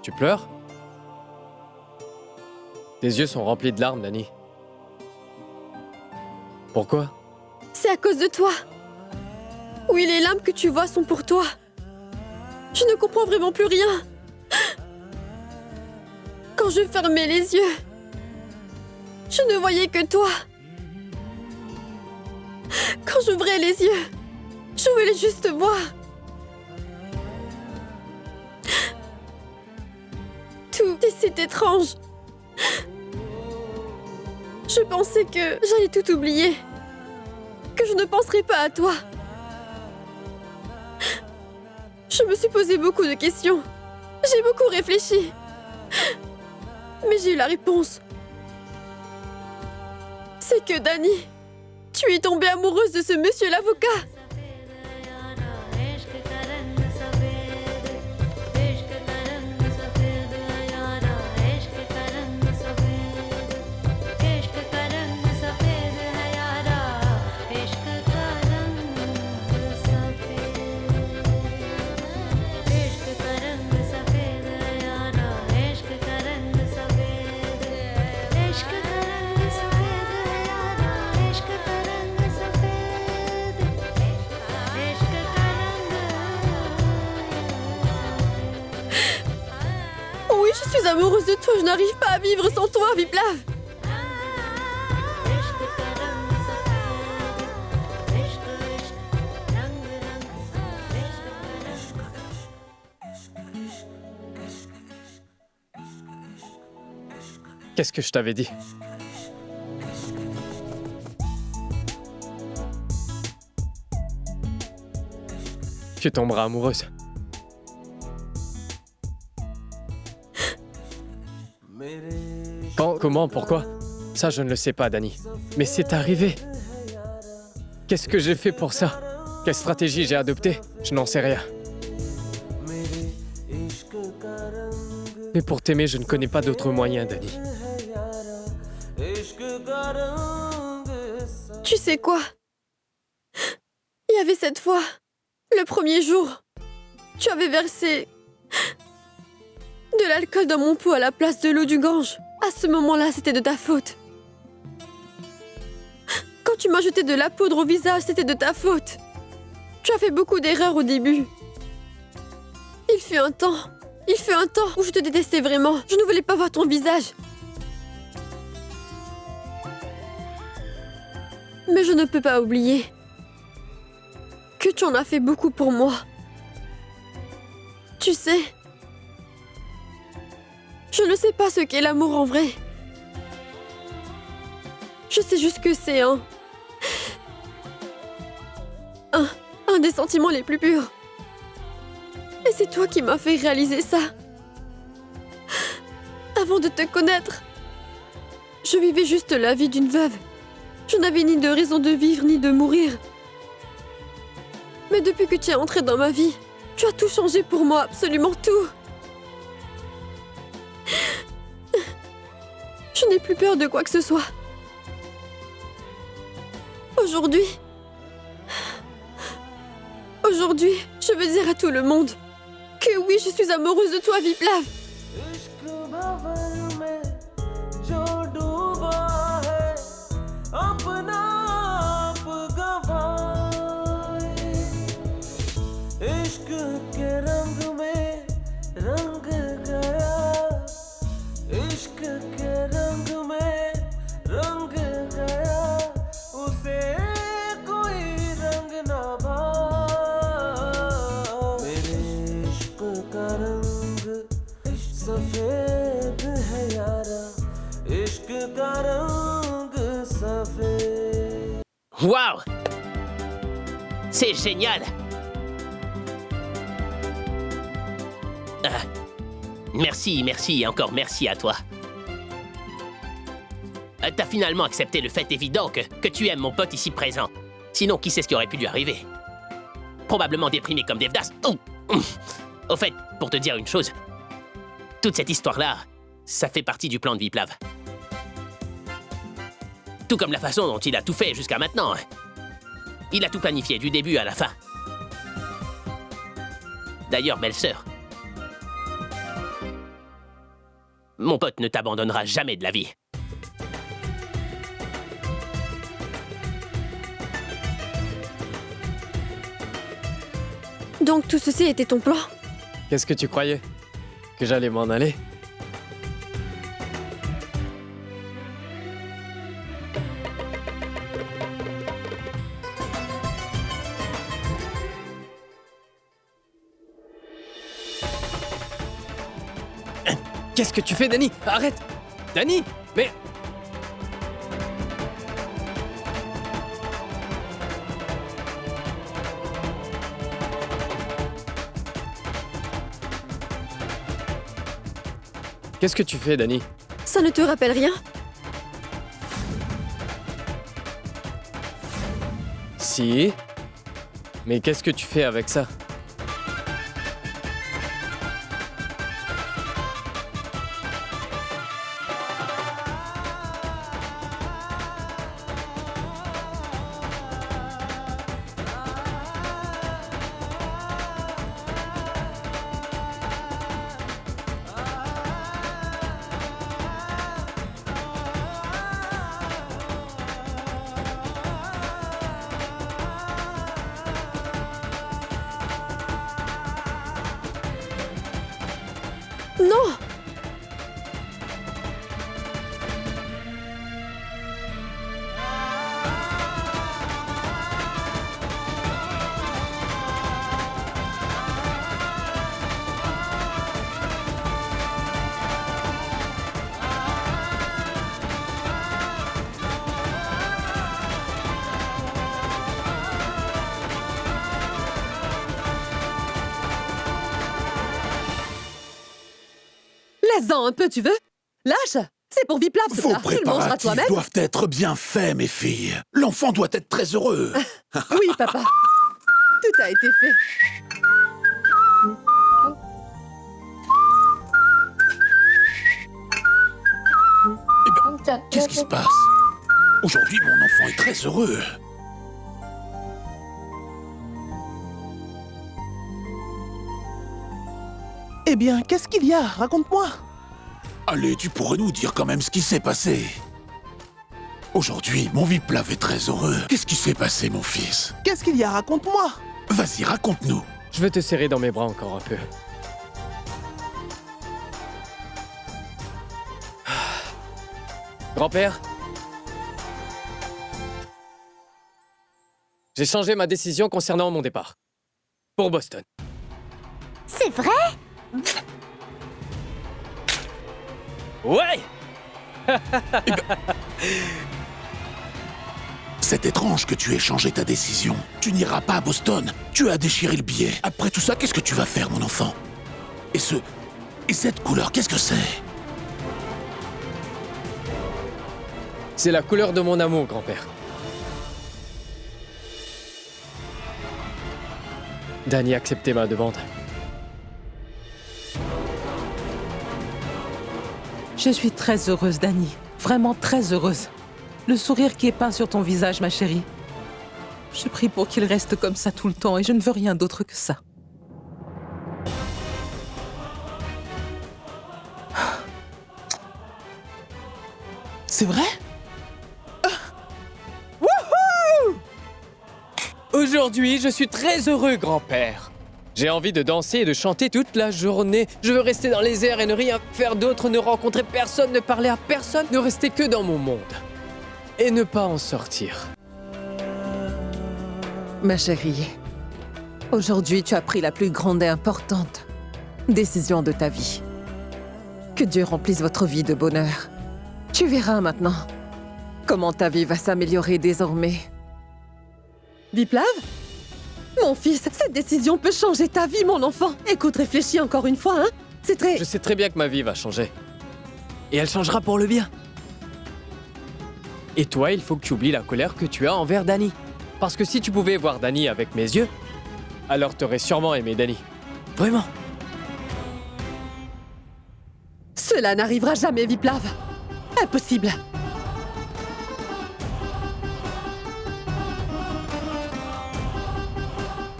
Tu pleures? Tes yeux sont remplis de larmes, Dani. Pourquoi? C'est à cause de toi. Oui, les larmes que tu vois sont pour toi. Je ne comprends vraiment plus rien. Quand je fermais les yeux, je ne voyais que toi. Quand j'ouvrais les yeux, je voulais juste te voir. Tout est étrange. Je pensais que j'allais tout oublier, que je ne penserais pas à toi. Je me suis posé beaucoup de questions. J'ai beaucoup réfléchi. Mais j'ai eu la réponse. C'est que Dani, tu es tombée amoureuse de ce monsieur l'avocat. Oui, je suis amoureuse de toi. Je n'arrive pas à vivre sans toi, Viplav. Qu'est-ce que je t'avais dit? Tu tomberas amoureuse. Quand, comment, pourquoi? Ça, je ne le sais pas, Dani. Mais c'est arrivé. Qu'est-ce que j'ai fait pour ça? Quelle stratégie j'ai adoptée? Je n'en sais rien. Mais pour t'aimer, je ne connais pas d'autre moyen, Dani. Tu sais quoi? Il y avait cette fois, le premier jour, tu avais versé de l'alcool dans mon pot à la place de l'eau du Gange. À ce moment-là, c'était de ta faute. Quand tu m'as jeté de la poudre au visage, c'était de ta faute. Tu as fait beaucoup d'erreurs au début. Il fut un temps où je te détestais vraiment. Je ne voulais pas voir ton visage. Mais je ne peux pas oublier que tu en as fait beaucoup pour moi. Tu sais, je ne sais pas ce qu'est l'amour en vrai. Je sais juste que c'est un des sentiments les plus purs. Et c'est toi qui m'as fait réaliser ça. Avant de te connaître, je vivais juste la vie d'une veuve. Je n'avais ni de raison de vivre ni de mourir. Mais depuis que tu es entré dans ma vie, tu as tout changé pour moi, absolument tout. Je n'ai plus peur de quoi que ce soit. Aujourd'hui, je veux dire à tout le monde que oui, je suis amoureuse de toi, Viplav. Waouh! C'est génial! Merci et encore merci à toi. T'as finalement accepté le fait évident que tu aimes mon pote ici présent. Sinon, qui sait ce qui aurait pu lui arriver? Probablement déprimé comme Devdas. Au fait, pour te dire une chose, toute cette histoire-là, ça fait partie du plan de Viplav. Tout comme la façon dont il a tout fait jusqu'à maintenant. Il a tout planifié du début à la fin. D'ailleurs, belle-sœur, mon pote ne t'abandonnera jamais de la vie. Donc tout ceci était ton plan? Qu'est-ce que tu croyais? Que j'allais m'en aller? Qu'est-ce que tu fais, Danny? Arrête! Danny! Mais... Qu'est-ce que tu fais, Danny? Ça ne te rappelle rien? Si. Mais qu'est-ce que tu fais avec ça? Non! Laisse-en un peu, tu veux? Lâche! C'est pour Viplav, ce Vos plat. Tu le mangeras préparatifs toi-même? doivent être bien faits, mes filles. L'enfant doit être très heureux. Oui, papa. Tout a été fait. Qu'est-ce qui se passe? Aujourd'hui, mon enfant est très heureux. Eh bien, qu'est-ce qu'il y a? Raconte-moi. Allez, tu pourrais nous dire quand même ce qui s'est passé. Aujourd'hui, mon Viplav est très heureux. Qu'est-ce qui s'est passé, mon fils? Qu'est-ce qu'il y a? Raconte-moi. Vas-y, raconte-nous. Je veux te serrer dans mes bras encore un peu. Grand-père? J'ai changé ma décision concernant mon départ. Pour Boston. C'est vrai? Ouais! C'est étrange que tu aies changé ta décision. Tu n'iras pas à Boston. Tu as déchiré le billet. Après tout ça, qu'est-ce que tu vas faire, mon enfant? Et cette couleur, qu'est-ce que c'est? C'est la couleur de mon amour, grand-père. Danny a accepté ma demande. Je suis très heureuse, Dani. Vraiment très heureuse. Le sourire qui est peint sur ton visage, ma chérie. Je prie pour qu'il reste comme ça tout le temps et je ne veux rien d'autre que ça. C'est vrai? Aujourd'hui, je suis très heureux, grand-père. J'ai envie de danser et de chanter toute la journée. Je veux rester dans les airs et ne rien faire d'autre, ne rencontrer personne, ne parler à personne, ne rester que dans mon monde. Et ne pas en sortir. Ma chérie, aujourd'hui tu as pris la plus grande et importante décision de ta vie. Que Dieu remplisse votre vie de bonheur. Tu verras maintenant comment ta vie va s'améliorer désormais. Viplav? Mon fils, cette décision peut changer ta vie, mon enfant. Écoute, réfléchis encore une fois, hein. C'est très... Je sais très bien que ma vie va changer. Et elle changera pour le bien. Et toi, il faut que tu oublies la colère que tu as envers Danny. Parce que si tu pouvais voir Danny avec mes yeux, alors t'aurais sûrement aimé Danny. Vraiment. Cela n'arrivera jamais, Viplav. Impossible.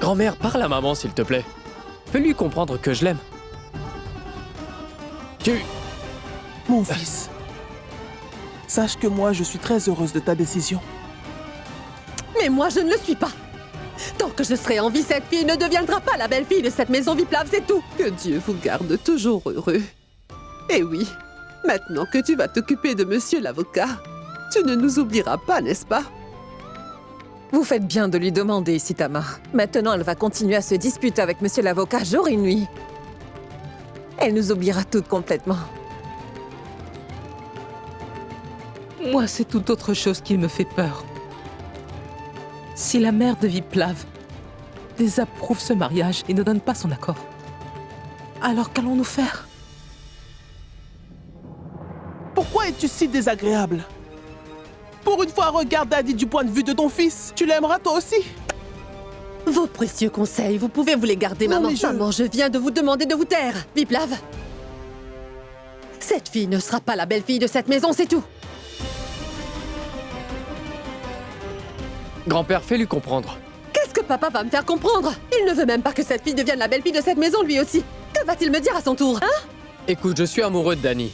Grand-mère, parle à maman, s'il te plaît. Fais-lui comprendre que je l'aime. Mon fils, sache que moi, je suis très heureuse de ta décision. Mais moi, je ne le suis pas. Tant que je serai en vie, cette fille ne deviendra pas la belle-fille de cette maison Viplav, c'est tout. Que Dieu vous garde toujours heureux. Et oui, maintenant que tu vas t'occuper de monsieur l'avocat, tu ne nous oublieras pas, n'est-ce pas? Vous faites bien de lui demander, Sitama. Maintenant, elle va continuer à se disputer avec monsieur l'avocat jour et nuit. Elle nous oubliera toutes complètement. Moi, c'est tout autre chose qui me fait peur. Si la mère de Viplav désapprouve ce mariage et ne donne pas son accord, alors qu'allons-nous faire? Pourquoi es-tu si désagréable? Pour une fois, regarde Daddy du point de vue de ton fils. Tu l'aimeras toi aussi. Vos précieux conseils, vous pouvez vous les garder, Non, maman. mais Maman, je viens de vous demander de vous taire. Viplav, cette fille ne sera pas la belle-fille de cette maison, c'est tout. Grand-père, fais-lui comprendre. Qu'est-ce que papa va me faire comprendre? Il ne veut même pas que cette fille devienne la belle-fille de cette maison, lui aussi. Que va-t-il me dire à son tour, hein? Écoute, je suis amoureux de Dani.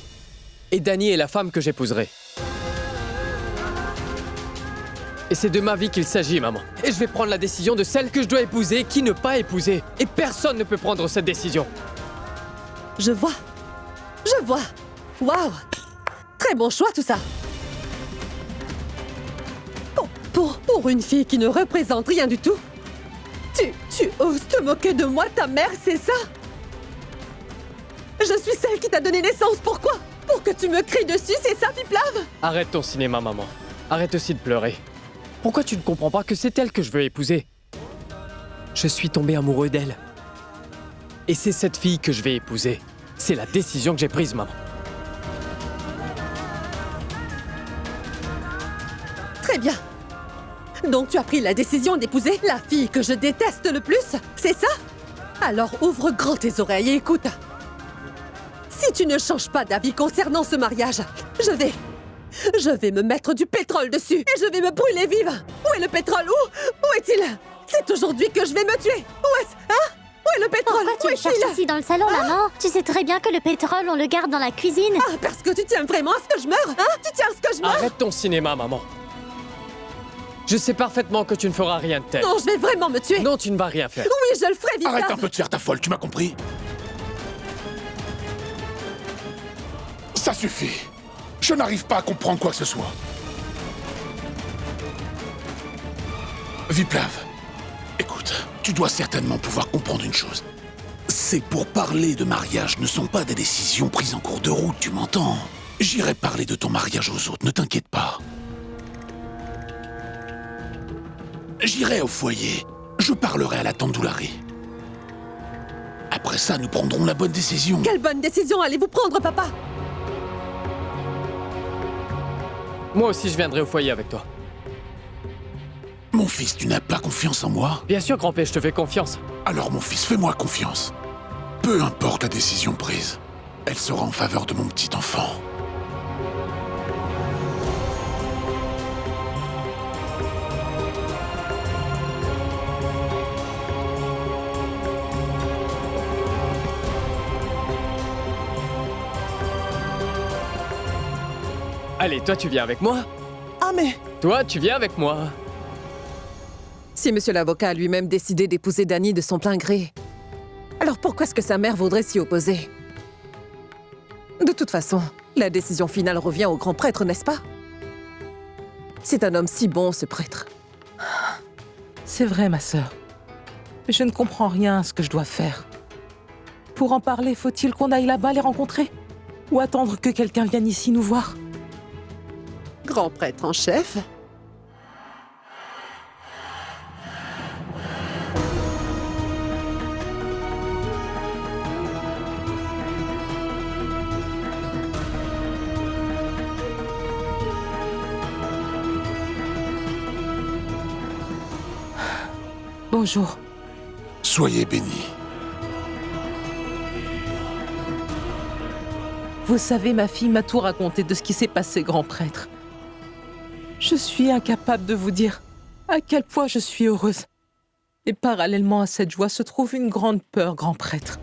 Et Dani est la femme que j'épouserai. Et c'est de ma vie qu'il s'agit, maman. Et je vais prendre la décision de celle que je dois épouser et qui ne pas épouser. Et personne ne peut prendre cette décision. Je vois. Je vois. Waouh! Très bon choix, tout ça. Pour une fille qui ne représente rien du tout, tu oses te moquer de moi, ta mère, c'est ça? Je suis celle qui t'a donné naissance, pourquoi? Pour que tu me cries dessus, c'est ça, Viplav? Arrête ton cinéma, maman. Arrête aussi de pleurer. Pourquoi tu ne comprends pas que c'est elle que je veux épouser? Je suis tombé amoureux d'elle. Et c'est cette fille que je vais épouser. C'est la décision que j'ai prise, maman. Très bien. Donc tu as pris la décision d'épouser la fille que je déteste le plus, c'est ça? Alors ouvre grand tes oreilles et écoute. Si tu ne changes pas d'avis concernant ce mariage, je vais me mettre du pétrole dessus et je vais me brûler vive. Où est le pétrole? Où est-il? C'est aujourd'hui que je vais me tuer. Où est-ce? Hein? Où est le pétrole? Pourquoi tu Où le est-il? cherches ici dans le salon, maman? Tu sais très bien que le pétrole, on le garde dans la cuisine. Ah, parce que tu tiens vraiment à ce que je meure, hein? Tu tiens à ce que je meure? Arrête ton cinéma, maman. Je sais parfaitement que tu ne feras rien de tel. Non, je vais vraiment me tuer. Non, tu ne vas rien faire. Oui, je le ferai, Viplav. Arrête un peu de faire ta folle, tu m'as compris? Ça suffit. Je n'arrive pas à comprendre quoi que ce soit. Viplav, écoute, tu dois certainement pouvoir comprendre une chose. Ces pourparlers de mariage ne sont pas des décisions prises en cours de route, tu m'entends? J'irai parler de ton mariage aux autres, ne t'inquiète pas. J'irai au foyer. Je parlerai à la tante Doulari. Après ça, nous prendrons la bonne décision. Quelle bonne décision allez-vous prendre, papa? Moi aussi, je viendrai au foyer avec toi. Mon fils, tu n'as pas confiance en moi? Bien sûr, grand-père, je te fais confiance. Alors mon fils, fais-moi confiance. Peu importe la décision prise, elle sera en faveur de mon petit enfant. Allez, toi, tu viens avec moi. Ah mais... Toi, tu viens avec moi. Si monsieur l'avocat a lui-même décidé d'épouser Dani de son plein gré, alors pourquoi est-ce que sa mère voudrait s'y opposer? De toute façon, la décision finale revient au grand prêtre, n'est-ce pas? C'est un homme si bon, ce prêtre. C'est vrai, ma sœur. Mais je ne comprends rien à ce que je dois faire. Pour en parler, faut-il qu'on aille là-bas les rencontrer? Ou attendre que quelqu'un vienne ici nous voir? Grand prêtre en chef? Bonjour. Soyez bénis. Vous savez, ma fille m'a tout raconté de ce qui s'est passé, grand prêtre. Je suis incapable de vous dire à quel point je suis heureuse. Et parallèlement à cette joie se trouve une grande peur, grand prêtre.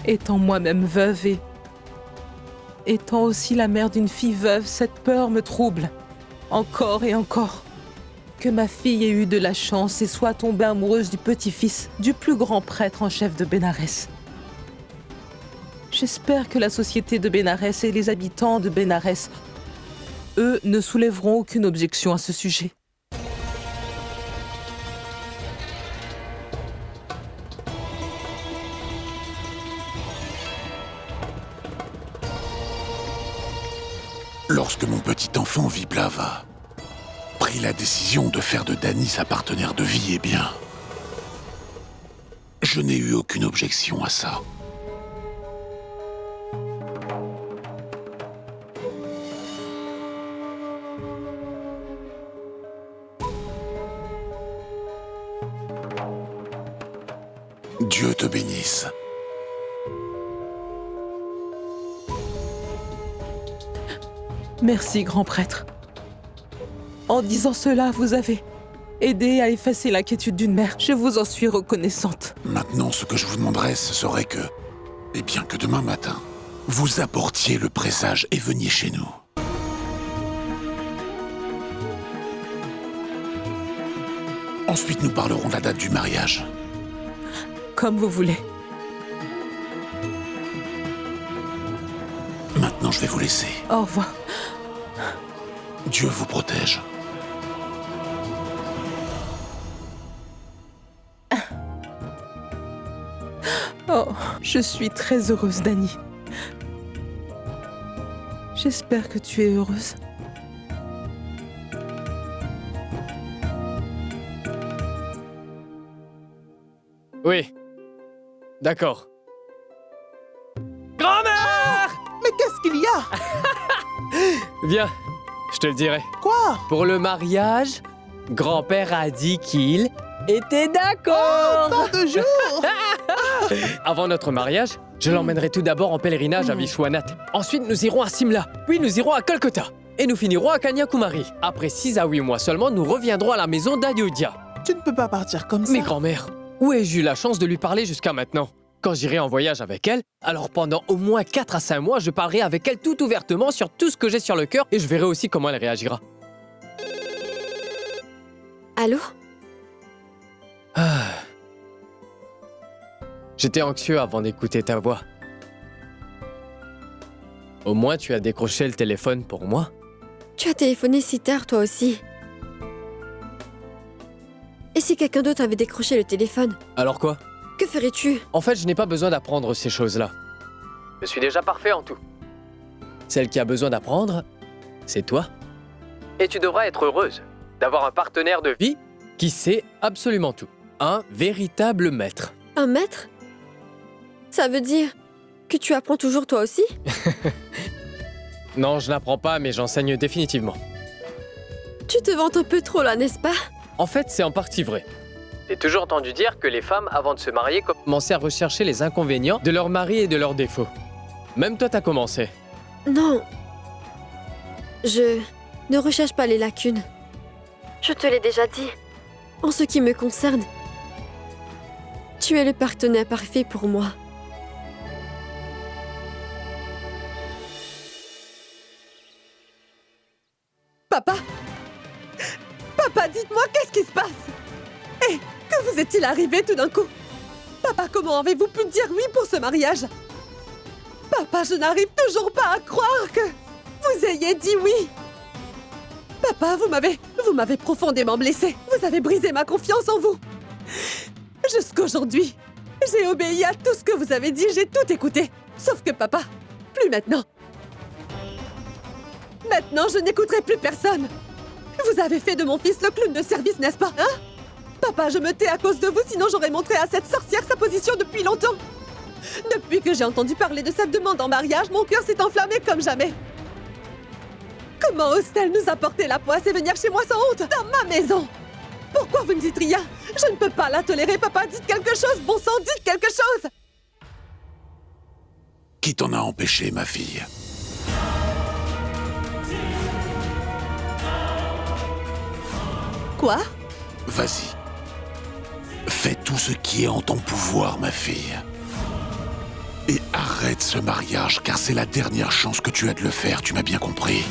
Étant moi-même veuve et étant aussi la mère d'une fille veuve, cette peur me trouble. Encore et encore. Que ma fille ait eu de la chance et soit tombée amoureuse du petit-fils du plus grand prêtre en chef de Bénarès. J'espère que la société de Bénarès et les habitants de Bénarès, eux, ne soulèveront aucune objection à ce sujet. Lorsque mon petit enfant Viplav a pris la décision de faire de Dany sa partenaire de vie, eh bien, je n'ai eu aucune objection à ça. Dieu te bénisse. Merci, grand prêtre. En disant cela, vous avez aidé à effacer l'inquiétude d'une mère. Je vous en suis reconnaissante. Maintenant, ce que je vous demanderais, ce serait que, eh bien, que demain matin, vous apportiez le présage et veniez chez nous. Ensuite, nous parlerons de la date du mariage. Comme vous voulez. Maintenant, je vais vous laisser. Au revoir. Dieu vous protège. Oh, je suis très heureuse, Dany. J'espère que tu es heureuse. Oui. D'accord. Grand-mère! Mais qu'est-ce qu'il y a? Viens, je te le dirai. Quoi? Pour le mariage, grand-père a dit qu'il était d'accord. Tant de jours! Avant notre mariage, je l'emmènerai tout d'abord en pèlerinage à Vishwanath. Ensuite, nous irons à Simla. Puis nous irons à Kolkata. Et nous finirons à Kanyakumari. Après 6 à 8 mois seulement, nous reviendrons à la maison d'Ayodhya. Tu ne peux pas partir comme ça. Mais grand-mère, où ai-je eu la chance de lui parler jusqu'à maintenant? Quand j'irai en voyage avec elle, alors pendant au moins 4 à 5 mois, je parlerai avec elle tout ouvertement sur tout ce que j'ai sur le cœur et je verrai aussi comment elle réagira. Allô? J'étais anxieux avant d'écouter ta voix. Au moins, tu as décroché le téléphone pour moi. Tu as téléphoné si tard, toi aussi. Et si quelqu'un d'autre avait décroché le téléphone, Alors quoi? que ferais-tu? En fait, je n'ai pas besoin d'apprendre ces choses-là. Je suis déjà parfait en tout. Celle qui a besoin d'apprendre, c'est toi. Et tu devras être heureuse d'avoir un partenaire de vie qui sait absolument tout. Un véritable maître. Un maître? Ça veut dire que tu apprends toujours toi aussi? Non, je n'apprends pas, mais j'enseigne définitivement. Tu te vantes un peu trop là, n'est-ce pas? En fait, c'est en partie vrai. J'ai toujours entendu dire que les femmes, avant de se marier, commençaient à rechercher les inconvénients de leur mari et de leurs défauts. Même toi, t'as commencé. Non. Je ne recherche pas les lacunes. Je te l'ai déjà dit. En ce qui me concerne, tu es le partenaire parfait pour moi. Papa? Papa, dites-moi, qu'est-ce qui se passe? Et que vous est-il arrivé tout d'un coup? Papa, comment avez-vous pu dire oui pour ce mariage? Papa, je n'arrive toujours pas à croire que vous ayez dit oui. Papa, vous m'avez profondément blessée. Vous avez brisé ma confiance en vous. Jusqu'aujourd'hui, j'ai obéi à tout ce que vous avez dit, j'ai tout écouté. Sauf que papa, plus maintenant. Maintenant, je n'écouterai plus personne. Vous avez fait de mon fils le clown de service, n'est-ce pas, hein? Papa, je me tais à cause de vous, sinon j'aurais montré à cette sorcière sa position depuis longtemps. Depuis que j'ai entendu parler de cette demande en mariage, mon cœur s'est enflammé comme jamais. Comment ose-t-elle nous apporter la poisse et venir chez moi sans honte, dans ma maison? Pourquoi vous ne dites rien? Je ne peux pas la tolérer, papa, dites quelque chose, bon sang, dites quelque chose! Qui t'en a empêché, ma fille? Quoi? Vas-y. Fais tout ce qui est en ton pouvoir, ma fille. Et Arrête ce mariage, car c'est la dernière chance que tu as de le faire, tu m'as bien compris.